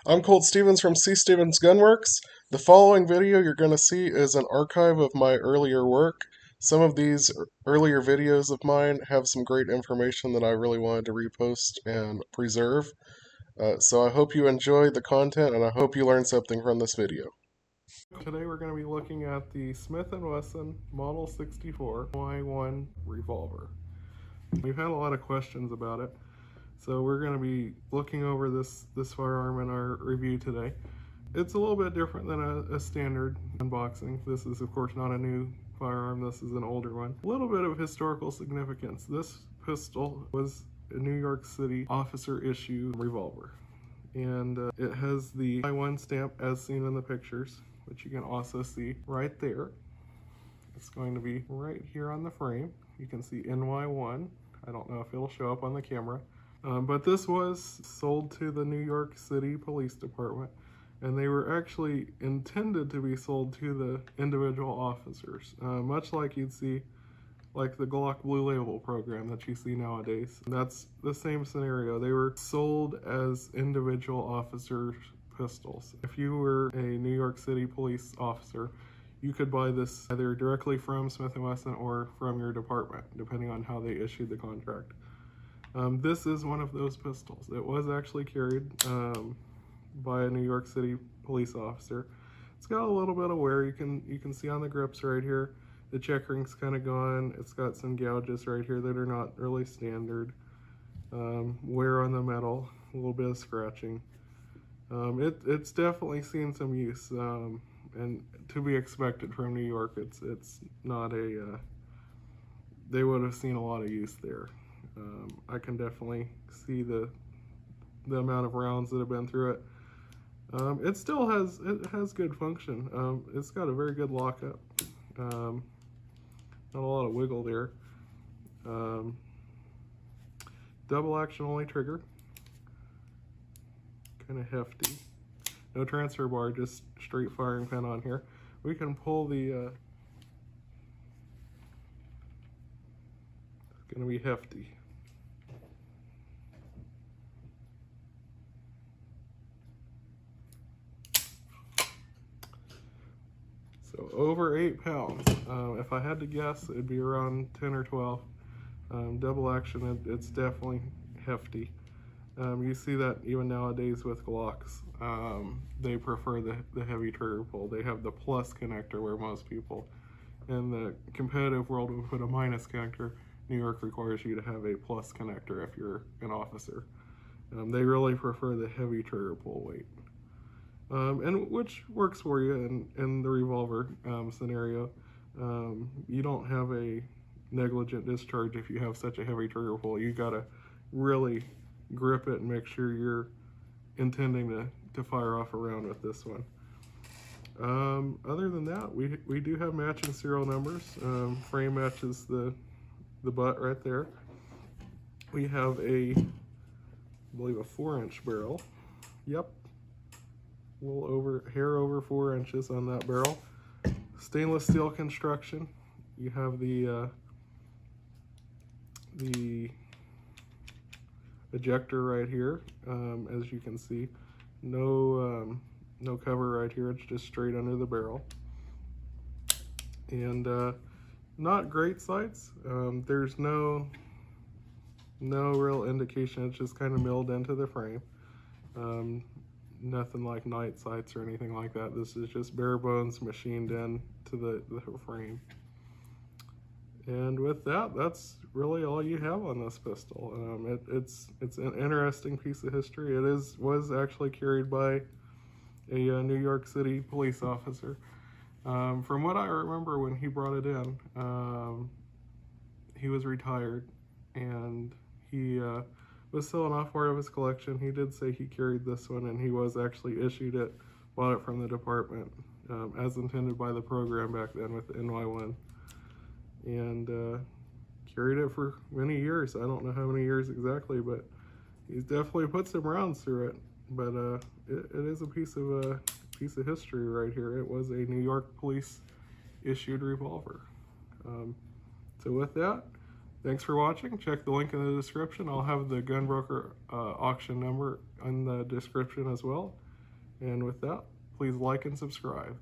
I'm Colt Stevens from C. Stevens Gunworks. The following video you're going to see is an archive of my earlier work. Some of these earlier videos of mine have some great information that I really wanted to repost and preserve. So I hope you enjoy the content and I hope you learn something from this video. Today we're going to be looking at the Smith Wesson Model 64 Y1 revolver. We've had a lot of questions about it. So we're going to be looking over this firearm in our review today. It's a little bit different than a standard unboxing. This is of course not a new firearm, this is an older one. A little bit of historical significance. This pistol was a New York City officer issue revolver. And it has the Y1 stamp as seen in the pictures, which you can also see right there. It's going to be right here on the frame. You can see NY1. I don't know if it'll show up on the camera. But this was sold to the New York City Police Department, and they were actually intended to be sold to the individual officers, much like you'd see like the Glock Blue Label program that you see nowadays. That's the same scenario. They were sold as individual officers' pistols. If you were a New York City police officer, you could buy this either directly from Smith & Wesson or from your department, depending on how they issued the contract. This is one of those pistols. It was actually carried by a New York City police officer. It's got a little bit of wear. You can see on the grips right here. The check ring's kind of gone. It's got some gouges right here that are not really standard. Wear on the metal, a little bit of scratching. It's definitely seen some use, and to be expected from New York. It's not a. They would have seen a lot of use there. I can definitely see the amount of rounds that have been through it. It still has good function. It's got a very good lockup. Not a lot of wiggle there. Double action only trigger. Kind of hefty. No transfer bar, just straight firing pin on here. We can pull the. It's going to be hefty. So over 8 pounds. If I had to guess, it'd be around 10 or 12. Double action, it's definitely hefty. You see that even nowadays with Glocks. They prefer the heavy trigger pull. They have the plus connector where most people in the competitive world would put a minus connector. New York requires you to have a plus connector if you're an officer. They really prefer the heavy trigger pull weight. And which works for you in the revolver scenario. You don't have a negligent discharge if you have such a heavy trigger pull. You gotta really grip it and make sure you're intending to fire off a round with this one. Other than that, we do have matching serial numbers. Frame matches the butt right there. We have I believe a 4-inch barrel. Yep. A little hair over 4 inches on that barrel. Stainless steel construction. You have the ejector right here, as you can see. No cover right here. It's just straight under the barrel. And not great sights. There's no real indication. It's just kind of milled into the frame. Nothing like night sights or anything like that. This is just bare bones machined in to the frame. And with that, that's really all you have on this pistol. It's an interesting piece of history. It was actually carried by a New York City police officer. From what I remember when he brought it in, he was retired and he was selling off part of his collection. He did say he carried this one, and he was actually issued it, bought it from the department, as intended by the program back then with the NY1, and carried it for many years. I don't know how many years exactly, but he's definitely put some rounds through it. But it is a piece of history right here. It was a New York police issued revolver. So with that, thanks for watching. Check the link in the description. I'll have the GunBroker auction number in the description as well. And with that, please like and subscribe.